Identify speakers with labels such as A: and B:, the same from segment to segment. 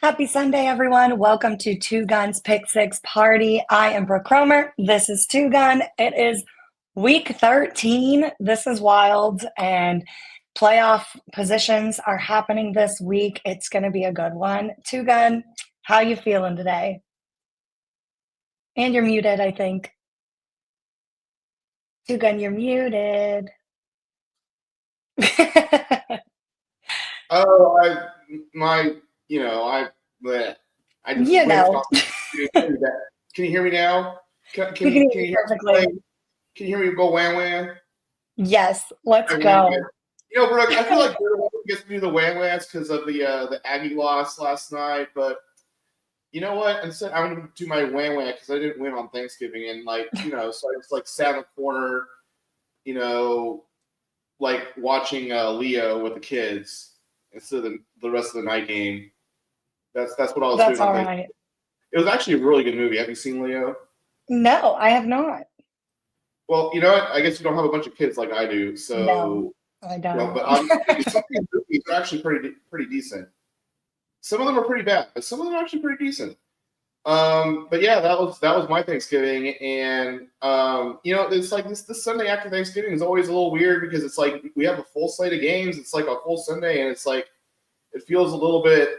A: Happy Sunday, everyone. Welcome to Two Guns Pick-6 Party. I am Brooke Kromer. This is Two Gun. It is week 13. This is wild, and playoff positions are happening this week. It's going to be a good one. Two Gun, how you feeling today? And you're muted, I think. Two Gun, you're muted.
B: Oh, my, bleh. I just
A: You
B: went
A: know,
B: off. Can you hear me now?
A: we can hear
B: Can
A: you
B: you hear
A: perfectly.
B: me? Can you hear me go wham wham?
A: Yes, let's
B: Wham, wham,
A: go.
B: wham. Brooke, I feel like you're the one who gets to do the wham whams because of the Aggie loss last night. But you know what? Instead, I'm going to do my wham wham because I didn't win on Thanksgiving, and so I just sat in the corner, you know, watching Leo with the kids instead of the rest of the night game. That's what I was
A: That's
B: doing on
A: all
B: Thanksgiving.
A: right.
B: It was actually a really good movie. Have you seen Leo?
A: No, I have not.
B: Well, you know what? I guess you don't have a bunch of kids like I do,
A: No,
B: so
A: I don't.
B: but obviously some of these movies are actually pretty decent. Some of them are pretty bad, but some of them are actually pretty decent. But yeah, that was my Thanksgiving, and it's like this Sunday after Thanksgiving is always a little weird because it's like we have a full slate of games. It's like a full Sunday, and it's like it feels a little bit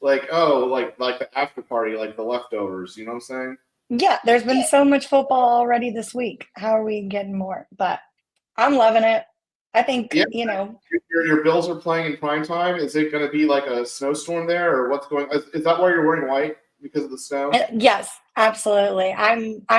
B: like like the after party, like the leftovers. You know what I'm saying?
A: Yeah, there's been so much football already this week. How are we getting more? But I'm loving it. I think,
B: Yeah, your Bills are playing in prime time. Is it going to be like a snowstorm there, or what's going? Is that why you're wearing white because of the snow?
A: yes, absolutely. I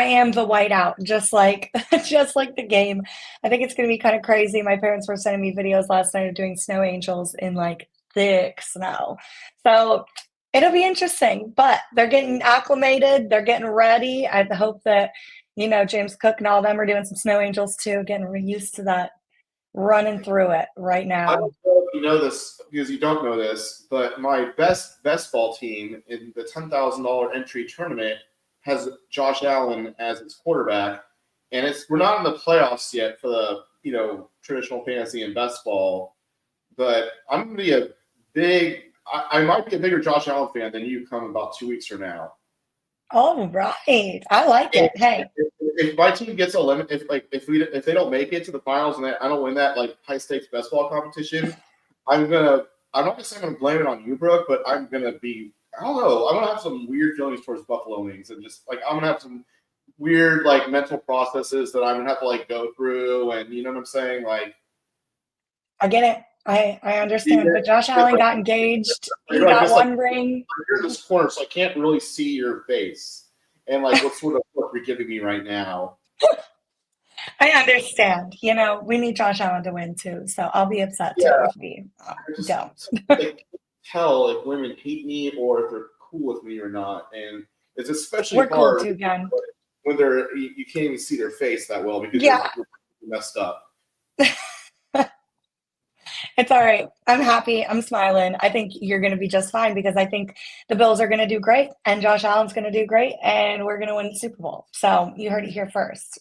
A: am the whiteout, just like just like the game. I think it's going to be kind of crazy. My parents were sending me videos last night of doing snow angels in like thick snow. So it'll be interesting, but they're getting acclimated, they're getting ready. I hope that, James Cook and all them are doing some snow angels too, getting used to that, running through it right
B: I
A: now.
B: don't know if you know this because you don't know this, but my best ball team in the $10,000 entry tournament has Josh Allen as its quarterback, and we're not in the playoffs yet for the traditional fantasy and best ball, but I'm going to be a big. I might be a bigger Josh Allen fan than you come about 2 weeks from now.
A: All right. I like
B: If,
A: it. Hey,
B: if my team gets eliminated, if they don't make it to the finals and I don't win that high stakes best ball competition, I'm not gonna say I'm gonna blame it on you, Brooke, but I'm gonna be I don't know, I'm gonna have some weird feelings towards Buffalo Wings and just I'm gonna have some weird mental processes that I'm gonna have to go through, and you know what I'm saying?
A: I get it. I understand. But Josh
B: Because,
A: Allen got engaged. He
B: you're
A: got
B: just
A: one ring.
B: you're in this corner, so I can't really see your face and what sort of look you're giving me right now.
A: I understand. We need Josh Allen to win too. So I'll be upset too
B: Yeah,
A: if we
B: I just
A: don't.
B: can't tell if women hate me or if they're cool with me or not, and it's especially
A: We're cool
B: hard
A: too, Gun.
B: when you can't even see their face that well because
A: Yeah,
B: you're messed up.
A: it's all right. I'm happy. I'm smiling. I think you're going to be just fine because I think the Bills are going to do great and Josh Allen's going to do great and we're going to win the Super Bowl. So you heard it here first.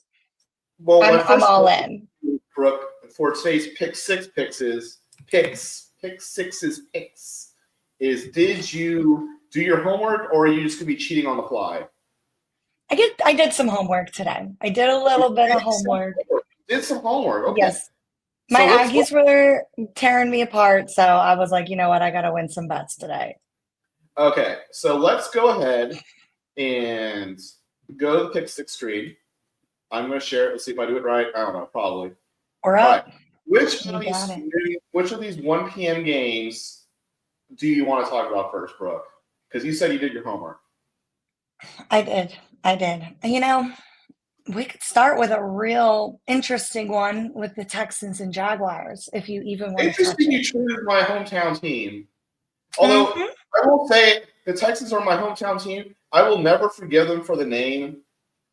B: Well,
A: I'm
B: my
A: I'm
B: first
A: all
B: question,
A: in.
B: Brooke, for today's pick six picks is did you do your homework or are you just gonna be cheating on the fly?
A: I did some homework today. I did a little bit of homework.
B: Did some homework. Okay,
A: Yes. My
B: so let's
A: Aggies were tearing me apart, so I was like, you know what? I got to win some bets today.
B: okay, so let's go ahead and go to the pick six stream. I'm going to share it. Let's see if I do it right. I don't know, probably.
A: We're
B: All right.
A: up.
B: Which
A: You
B: of
A: got
B: these
A: it.
B: which of these 1 p.m. games do you want to talk about first, Brooke? Because you said you did your homework.
A: I did. I did. We could start with a real interesting one with the Texans and Jaguars, if you even want to touch
B: Interesting
A: it.
B: you choose my hometown team. Although
A: Hmm.
B: I will say the Texans are my hometown team. I will never forgive them for the name.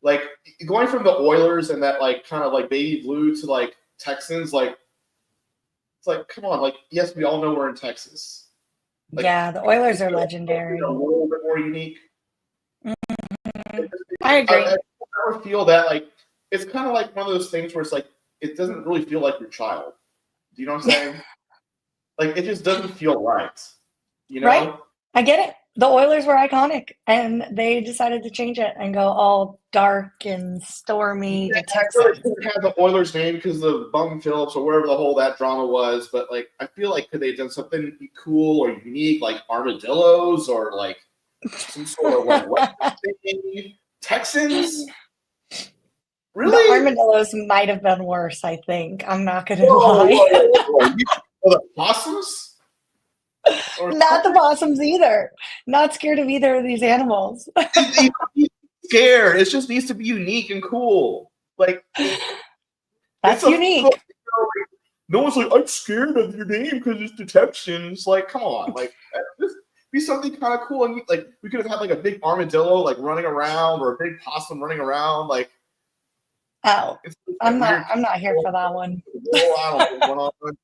B: Like going from the Oilers and that kind of baby blue to Texans, it's come on, yes, we all know we're in Texas. Like
A: Yeah, the Oilers are
B: a
A: legendary.
B: little bit more unique.
A: Mhm. I
B: I
A: agree.
B: never feel that it's kind of like one of those things where it's it doesn't really feel like your child. Do you know what I'm saying? It just doesn't feel right. You
A: Right?
B: know?
A: I get it. The Oilers were iconic, and they decided to change it and go all dark and stormy
B: Yeah,
A: to
B: I feel like
A: Texas.
B: they have the Oilers name because of Bum Phillips or wherever the whole that drama was. But like, I feel like could they have done something cool or unique, like armadillos or like some sort of like what thing? Texans?
A: The
B: Really?
A: armadillos might have been worse, I think. I'm not going to
B: Whoa,
A: lie.
B: whoa, whoa, whoa. The possums or
A: Not the
B: something?
A: possums either. Not scared of either of these animals.
B: You don't need to be scared. It just needs to be unique and cool. Like it's
A: That's
B: a
A: unique.
B: no one's like, I'm scared of your name because it's detection. It's like, come on, like just be something kind of cool. And like we could have had like a big armadillo like running around or a big possum running around. Like
A: Oh,
B: it's
A: I'm
B: that
A: not
B: weird.
A: I'm not here for that one.
B: I don't know what's going on.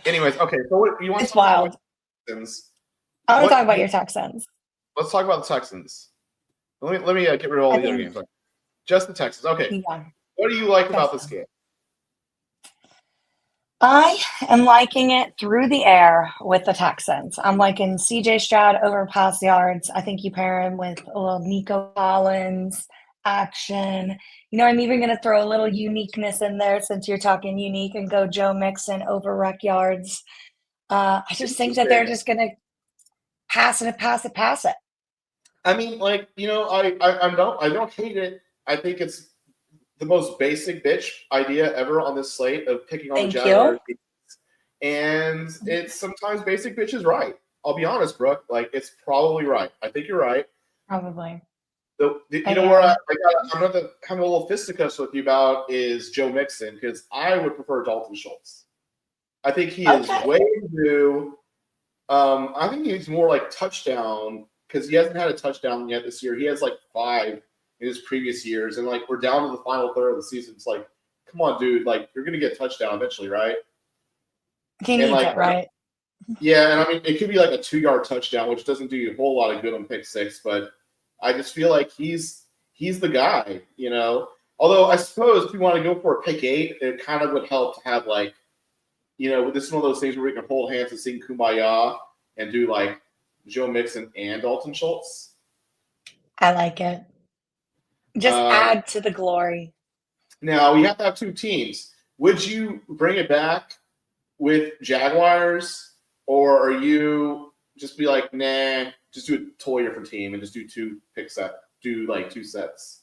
B: Anyways, okay. So what you want to
A: It's
B: talk about
A: wild.
B: Texans?
A: I want to talk
B: What?
A: about your Texans.
B: Let's talk about the Texans. Let me get rid of all
A: I
B: the other
A: think,
B: games. Just the Texans. Okay.
A: yeah,
B: What do you like about
A: just
B: this
A: them.
B: game?
A: I am liking it through the air with the Texans. I'm liking CJ Stroud over pass yards. I think you pair him with a little Nico Collins action. I'm even going to throw a little uniqueness in there since you're talking unique and go Joe Mixon over rec yards. I just think that they're
B: Interesting.
A: just going to pass it, pass it, pass it.
B: I mean, like I don't hate it. I think it's the most basic bitch idea ever on this slate of picking on the
A: Thank you.
B: Jaguars, and it's sometimes basic bitch is right. I'll be honest, Brooke. Like it's probably right. I think you're right.
A: Probably.
B: You
A: I
B: know where
A: am.
B: I'm going to have a little fisticuffs with you about is Joe Mixon because I would prefer Dalton Schultz. I think he is
A: Okay.
B: way due. I think he's more like touchdown because he hasn't had a touchdown yet this year. He has like 5 in his previous years, and like we're down to the final third of the season. It's like, come on, dude, like you're gonna get a touchdown eventually, right?
A: He
B: And
A: needs
B: like,
A: it, right?
B: yeah, and I mean it could be like a 2-yard touchdown, which doesn't do you a whole lot of good on pick 6, but I just feel like he's the guy, you know. Although I suppose if you want to go for a pick 8, it kind of would help to have like, this is one of those things where we can hold hands and sing Kumbaya and do like Joe Mixon and Dalton Schultz.
A: I like it. Just
B: Um,
A: add to the glory.
B: Now we have to have 2 teams. Would you bring it back with Jaguars, or are you just be like, nah, just do a totally different team and just do 2 pick set, do like 2 sets?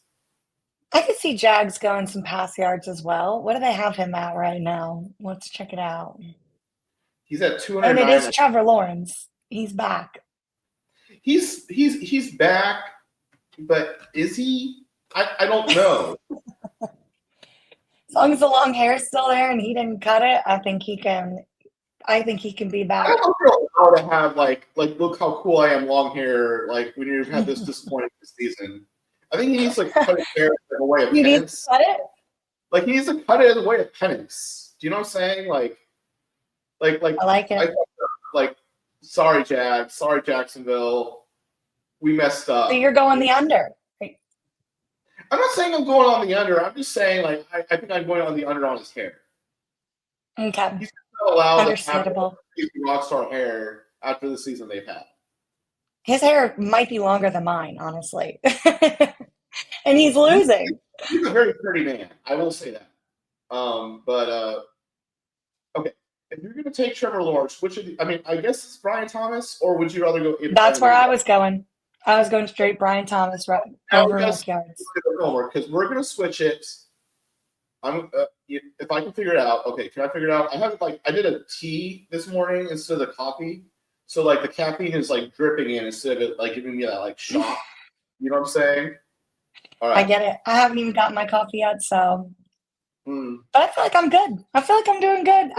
A: I could see Jags going some pass yards as well. What do they have him at right now? Let's check it out.
B: He's at
A: And it is
B: 209.
A: Trevor Lawrence. He's back.
B: He's back, but is he? I don't know.
A: As long as the long hair is still there and he didn't cut it, I think he can. I think he can be
B: I don't
A: back.
B: know if you're allowed to have like look how cool I am, long hair. Like when you've had this disappointing season, I think he needs to like cut his hair as a way of
A: You need to
B: penance.
A: cut it.
B: Like he needs to cut it as a way of penance. Do you know what I'm saying? Like
A: I like
B: I
A: it.
B: like sorry, sorry Jacksonville, we messed
A: So
B: up.
A: you're going the under.
B: I'm not saying I'm going on the under. I'm just saying like I think I'm going on the under on his hair.
A: Okay.
B: He's not allowed to have
A: Understandable.
B: rock star hair after the season they've had.
A: His hair might be longer than mine, honestly. And he's losing.
B: He's a very pretty man. I will say that. But okay, if you're going to take Trevor Lawrence, I mean, I guess it's Brian Thomas, or would you rather go
A: That's where
B: independent?
A: I was going. I was going straight Brian Thomas
B: Now we
A: over
B: got
A: rec yards.
B: homework because we're going to switch it. If I can figure it out. Okay, can I figure it out? I did a tea this morning instead of the coffee, so like the caffeine is like dripping in instead of like giving me that like shock. You know what I'm saying? All
A: I
B: right.
A: get it. I haven't even got my coffee yet, so.
B: Hmm.
A: But I feel like I'm good. I feel like I'm doing good.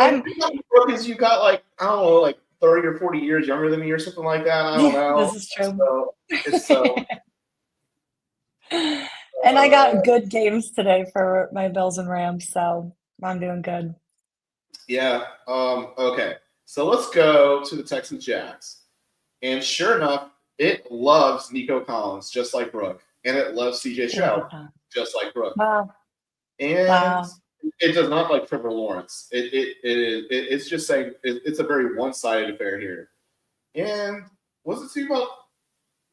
B: Because you got like I don't know, like 30 or 40 years younger than me or something like that. I don't know.
A: This is true.
B: It's so.
A: And I got good games today for my Bills and Rams, so I'm doing good.
B: Yeah. Okay. So let's go to the Texans Jags. And sure enough, it loves Nico Collins, just like Brooke. And it loves CJ
A: Look
B: Stroud,
A: at that.
B: just like Brooke.
A: Wow.
B: And
A: Wow.
B: it does not like Trevor Lawrence. It's just saying it's a very one-sided affair here. And what's it about?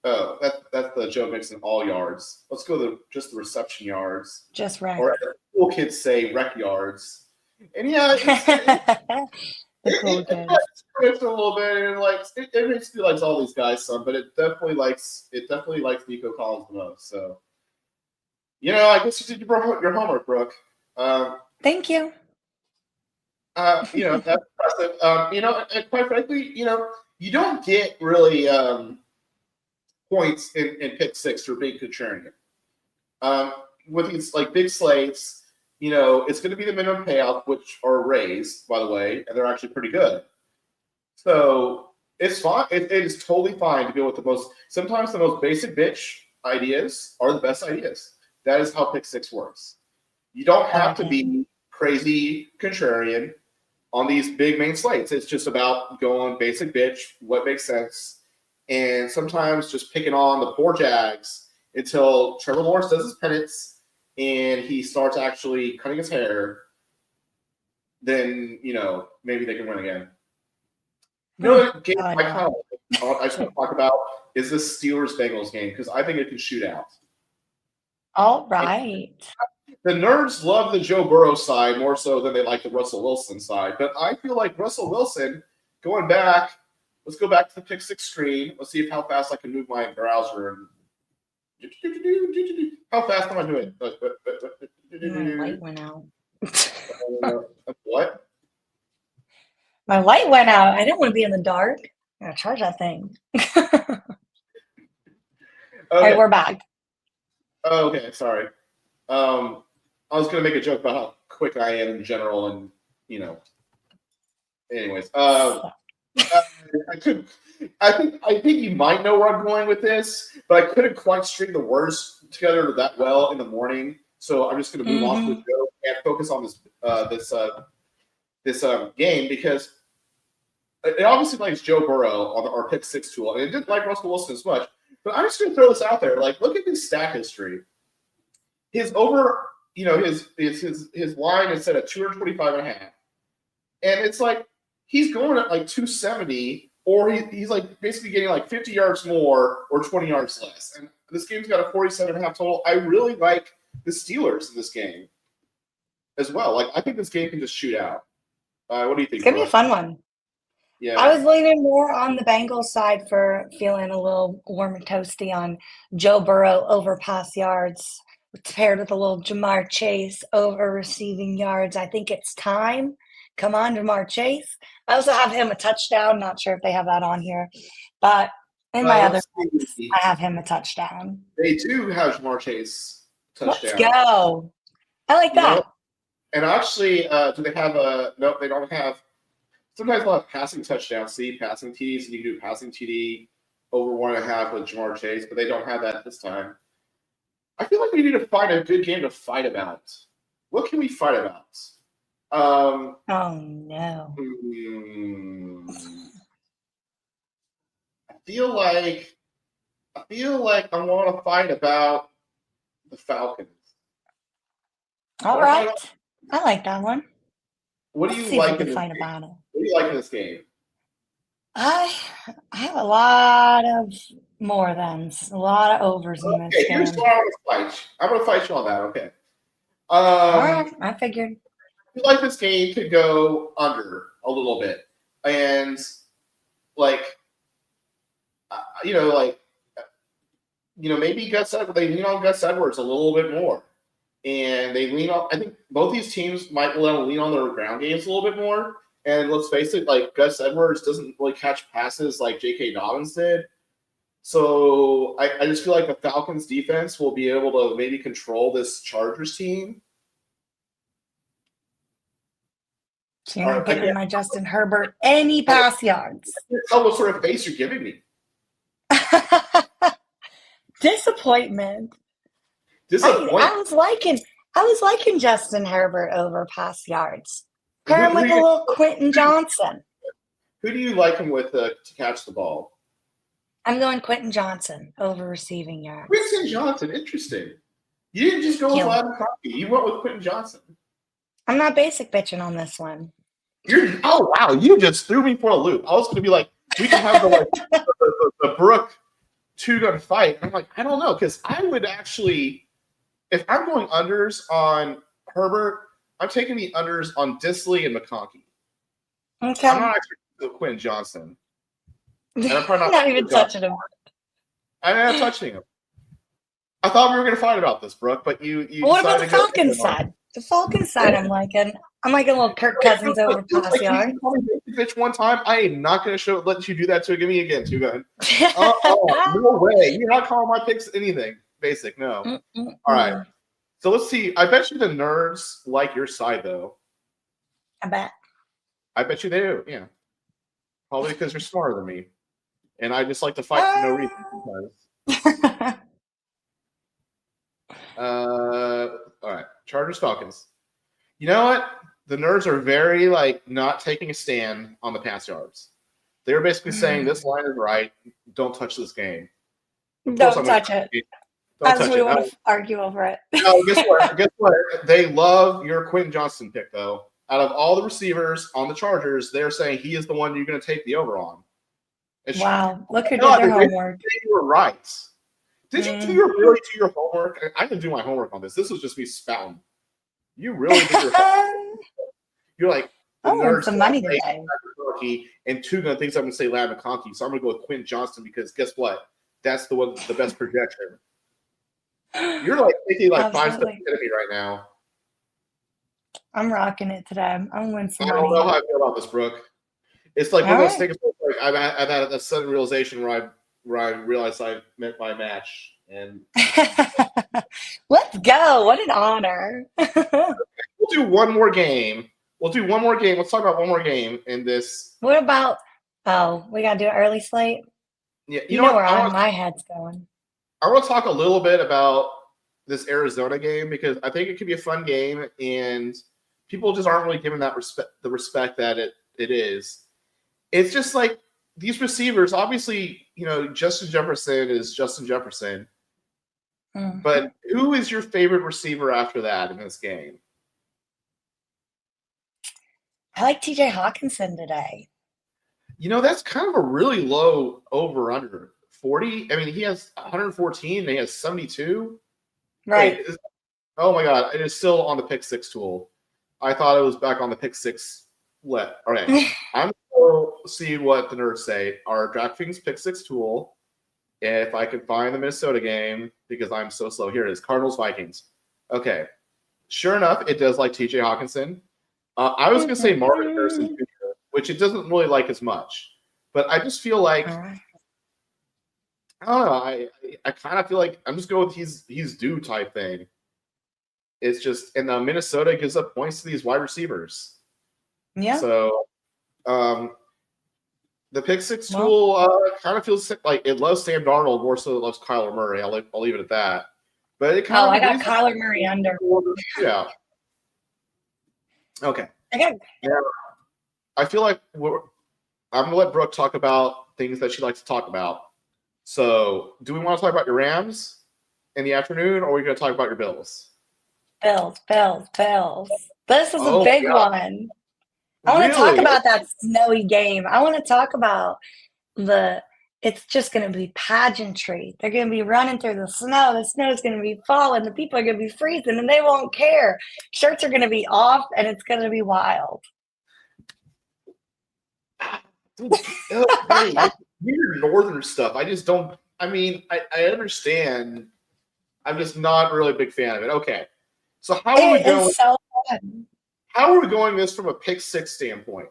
B: Oh, that's the Joe Mixon all yards. Let's go to just the reception yards,
A: Just right.
B: or as the cool kids say, rec yards. And yeah,
A: The cool
B: it
A: kids.
B: a little bit, and it makes me likes all these guys some, but it definitely likes Nico Collins the most. So I guess you did your homework, Brooke.
A: Thank you.
B: That's impressive. And quite frankly, you don't get really points in Pick-6 for being contrarian. With these big slates, it's going to be the minimum payout, which are raised, by the way, and they're actually pretty good. So it's fine. It is totally fine to go with sometimes the most basic bitch ideas are the best ideas. That is how Pick-6 works. You don't have to be crazy contrarian on these big main slates. It's just about going basic bitch, what makes sense, and sometimes just picking on the poor Jags until Trevor Lawrence does his penance and he starts actually cutting his hair. Then maybe they can win again. The game I just want to talk about is this Steelers-Bengals game because I think it can shoot out.
A: All right.
B: The nerds love the Joe Burrow side more so than they like the Russell Wilson side. But I feel like Russell Wilson, going back, let's go back to the Pick-6 screen. Let's see how fast I can move my browser. How fast am I doing?
A: My light went out.
B: What?
A: My light went out. I didn't want to be in the dark. I'm going to charge that thing.
B: Okay.
A: All right, we're back.
B: Oh, okay, sorry. I was going to make a joke about how quick I am in general, and anyways. I think you might know where I'm going with this, but I couldn't quite string the words together that well in the morning, so I'm just going to move on to the joke and focus on this game because it obviously likes Joe Burrow on our Pick-6 tool, and it didn't like Russell Wilson as much. But I'm just going to throw this out there. Look at his stat history. His over, his line is set at 225.5, and it's he's going at 270, or he's basically getting 50 yards more or 20 yards less. And this game's got a 47.5 total. I really like the Steelers in this game as well. I think this game can just shoot out. What do you think?
A: It's gonna be a fun one.
B: Yeah.
A: I was leaning more on the Bengals side for feeling a little warm and toasty on Joe Burrow over pass yards, paired with a little Jamar Chase over receiving yards. I think it's time. Come on, Jamar Chase. I also have him a touchdown. Not sure if they have that on here, but in my other ones, I have him a touchdown.
B: They do have Jamar Chase touchdown.
A: Let's go. I like that.
B: And actually, do they have nope, they don't have. Sometimes they'll have passing touchdowns, passing TDs, and you can do passing TD over 1.5 with Jamar Chase, but they don't have that this time. I feel like we need to find a good game to fight about. What can we fight about?
A: Oh no.
B: I feel like I want to fight about the Falcons.
A: All right. I like that one.
B: What do you like in this
A: fight
B: game?
A: about it.
B: What do you like in this game?
A: I have a lot of more thans, a lot of overs in this game.
B: Here's what I'm going to fight you on that. Okay.
A: All right, I figured.
B: I feel like this game could go under a little bit, and maybe Gus Edwards. They lean on Gus Edwards a little bit more, and they lean on. I think both these teams might lean on their ground games a little bit more. And let's face it, Gus Edwards doesn't really catch passes like J.K. Dobbins did. So I just feel like the Falcons defense will be able to maybe control this Chargers team.
A: So you're not giving my Justin Herbert any pass yards.
B: Tell what sort of face you're giving me.
A: Disappointment. I was liking Justin Herbert over pass yards. Pair him with a little Quentin Johnson.
B: Who do you like him with to catch the ball?
A: I'm going Quentin Johnson over receiving yards.
B: Quentin Johnson, interesting. You didn't just go with Ladin Coffee. You went with Quentin Johnson.
A: I'm not basic bitching on this one.
B: Oh, wow. You just threw me for a loop. I was going to be like, we can have the Brooke two-gun fight. And I'm like, I don't know, because I would actually, if I'm going unders on Herbert, I'm taking the unders on Disley and McConkey.
A: Okay.
B: I'm not actually going to Quentin Johnson. And I'm probably
A: not even touching him.
B: I'm not touching him. I thought we were going to fight about this, Brooke, but you
A: What about
B: decided
A: the
B: to go.
A: Falcons side? The Falcons side, I'm liking a little Kirk Cousins over pass yard.
B: You called me bitch one time. I am not going to let you do that to me again, TwoGun. No way. You're not calling my picks anything basic. No. All right. So let's see. I bet you the nerds like your side, though.
A: I bet
B: you they do. Yeah. Probably because you're smarter than me. And I just like to fight for no reason sometimes. All right. Chargers, Falcons. You know what? The nerds are very not taking a stand on the pass yards. They're basically saying this line is right. Don't touch this game.
A: Don't touch it.
B: Don't touch
A: we
B: it.
A: want to argue over it.
B: No, guess what? Guess what? They love your Quentin Johnson pick, though. Out of all the receivers on the Chargers, they're saying he is the one you're going to take the over on.
A: Wow. Look who did their homework.
B: You were right. Did you really do your homework? I didn't do my homework on this. This was just me spouting. You really did your homework. You're like,
A: I want some money today.
B: And TwoGun thinks I'm going to say Ladd McConkey, so I'm going to go with Quentin Johnson because guess what? That's the best projection. You're thinking 5 steps ahead of me right now.
A: I'm rocking it today. I'm going to win some money.
B: I don't know how I feel about this, Brooke. It's like one of those things. I've had a sudden realization where I realized I meant my match. And
A: let's go! What an honor.
B: We'll do one more game. Let's talk about one more game in this.
A: What about? Oh, we gotta do an early slate.
B: Yeah,
A: you know where my head's going.
B: I want to talk a little bit about this Arizona game because I think it could be a fun game, and people just aren't really giving that the respect that it is. It's just like these receivers. Obviously, Justin Jefferson is Justin Jefferson. Mm-hmm. But who is your favorite receiver after that in this game?
A: I like TJ Hawkinson today.
B: That's kind of a really low over-under. 40? I mean, he has 114 and he has 72.
A: Right.
B: Wait, oh, my God. It is still on the Pick-6 tool. I thought it was back on the Pick-6 let. All right. I'm going to see what the nerds say. Our DraftKings Pick-6 tool. If I can find the Minnesota game, because I'm so slow. Here it is. Cardinals-Vikings. Okay. Sure enough, it does like TJ Hawkinson. I was going to say Marvin Harrison Jr., which it doesn't really like as much. But I just feel like, I don't know. I kind of feel like I'm just going with he's due type thing. It's just, and Minnesota gives up points to these wide receivers.
A: Yeah.
B: So, the Pick-6 tool kind of feels like it loves Sam Darnold more so than it loves Kyler Murray. I'll leave it at that. But it kind of
A: I got Kyler Murray under.
B: Yeah. Okay.
A: Now,
B: I feel like I'm going to let Brooke talk about things that she likes to talk about. So, do we want to talk about your Rams in the afternoon, or are we going to talk about your Bills?
A: Bills. This is a big one. I want to talk about that snowy game. I want to talk about it's just going to be pageantry. They're going to be running through the snow. The snow is going to be falling. The people are going to be freezing, and they won't care. Shirts are going to be off, and it's going to be wild.
B: Weird northern stuff. I just don't. I mean, I understand. I'm just not really a big fan of it. Okay, so how are we going?
A: It's so fun.
B: How are we going this from a Pick-6 standpoint,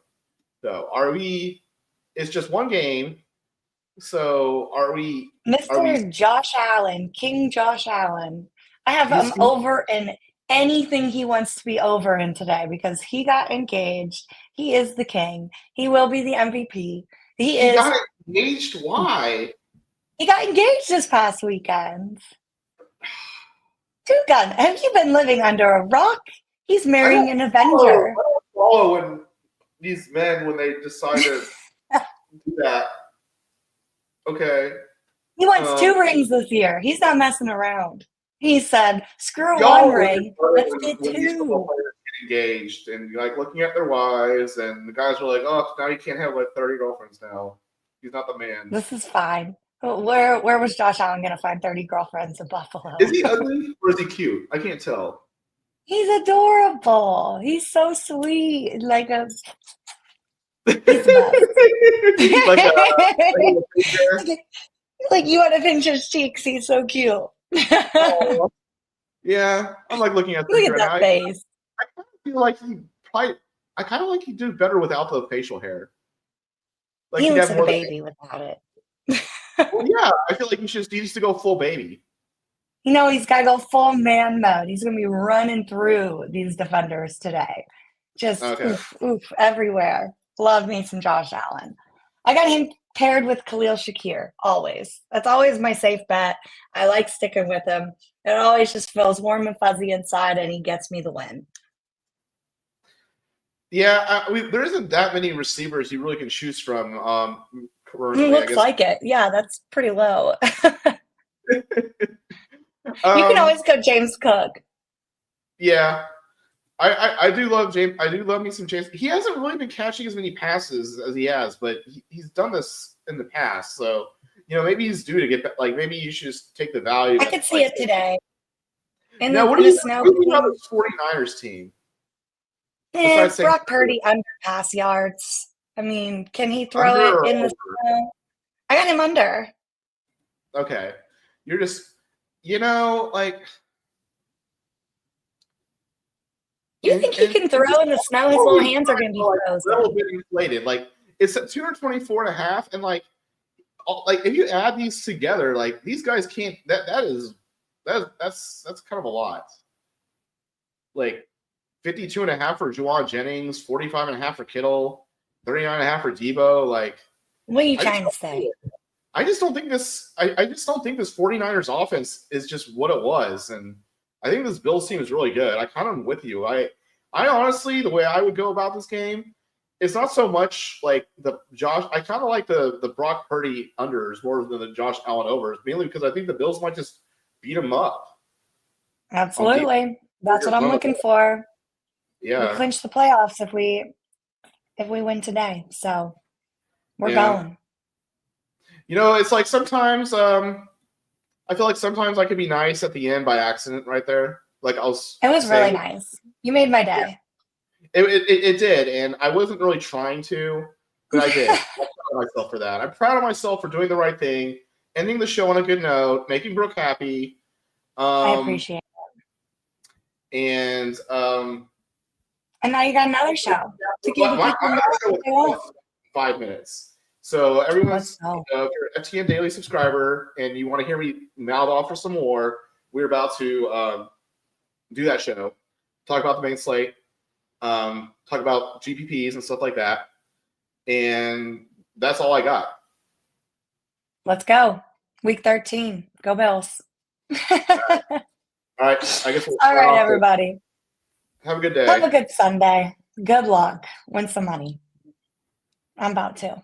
B: though? It's just one game, so are we?
A: Mr. Josh Allen, King Josh Allen. I have him over in anything he wants to be over in today because he got engaged. He is the king. He will be the MVP. He
B: got engaged? Why?
A: He got engaged this past weekend. TwoGun, have you been living under a rock? He's marrying an Avenger.
B: I don't follow when these men, when they decide to do that. Okay.
A: He wants 2 rings this year. He's not messing around. He said, screw one ring. Let's get 2.
B: Get engaged and looking at their wives, and the guys are like, oh, now you can't have 30 girlfriends now. He's not the man.
A: This is fine. Where was Josh Allen gonna find 30 girlfriends in Buffalo?
B: Is he ugly or is he cute? I can't tell.
A: He's adorable. He's so sweet.
B: like
A: He's the
B: a,
A: best.
B: like
A: Like you want to pinch his cheeks. He's so cute. Look
B: oh, yeah, I'm like looking at this
A: at
B: right
A: that
B: now.
A: face.
B: I kind of feel like he probably. I kind of like he'd do better without the facial hair. Like
A: He
B: he'd
A: looks
B: have
A: like a
B: more.
A: baby without it.
B: Well, yeah, I feel like he needs to go full baby.
A: He's got to go full man mode. He's going to be running through these defenders today. Just
B: Okay.
A: oof, oof, everywhere. Love me some Josh Allen. I got him paired with Khalil Shakir, always. That's always my safe bet. I like sticking with him. It always just feels warm and fuzzy inside, and he gets me the win.
B: Yeah, there isn't that many receivers you really can choose from.
A: He
B: Currently, I
A: looks
B: guess.
A: like it. Yeah, that's pretty low. You can
B: um,
A: always go James Cook.
B: yeah, I do love James. I do love me some James. He hasn't really been catching as many passes as he has, but he's done this in the past. So maybe he's due to get like maybe you should just take the value.
A: I
B: That
A: could see
B: like
A: it today. In
B: now,
A: the,
B: what
A: in
B: do
A: the
B: you
A: snow
B: what do you think about
A: game.
B: this 49ers team? Besides saying
A: Brock Purdy under pass yards. I mean, can he throw
B: under
A: it
B: or
A: in the
B: over?
A: snow? I got him under.
B: Okay, you're just like
A: You think he can throw in the snow? His little hands are going to be
B: like a little
A: frozen.
B: bit inflated. Like it's at 224 and a half, and like if you add these together, like these guys can't. That's kind of a lot. Like 52 and a half for Juwan Jennings, 45 and a half for Kittle, 39 and a half for Debo. Like
A: What are you
B: I just
A: trying to say?
B: I just don't think this. I just don't think this 49ers offense is just what it was, and I think this Bills team is really good. I kind of am with you. I honestly, the way I would go about this game, it's not so much like the Josh. I kind of like the Brock Purdy unders more than the Josh Allen overs, mainly because I think the Bills might just beat him up.
A: Absolutely. That's what I'm looking for. We
B: Yeah,
A: clinch the playoffs if we win today. So we're going.
B: It's like sometimes I feel like sometimes I could be nice at the end by accident right there. Like
A: It was really nice. You made my day.
B: It did, and I wasn't really trying to, but I did. I'm proud of myself for that. I'm proud of myself for doing the right thing, ending the show on a good note, making Brooke happy.
A: I appreciate it.
B: And
A: now you got another show to give the people more what they want.
B: 5 minutes. So everyone's,
A: Let's go.
B: if you're an FTN Daily subscriber and you want to hear me mouth off for some more, we're about to do that show, talk about the main slate, talk about GPPs and stuff like that. And that's all I got.
A: Let's go. Week 13. Go Bills.
B: All right. I guess we'll
A: all right, everybody.
B: Have a good day.
A: Have a good Sunday. Good luck. Win some money. I'm about to.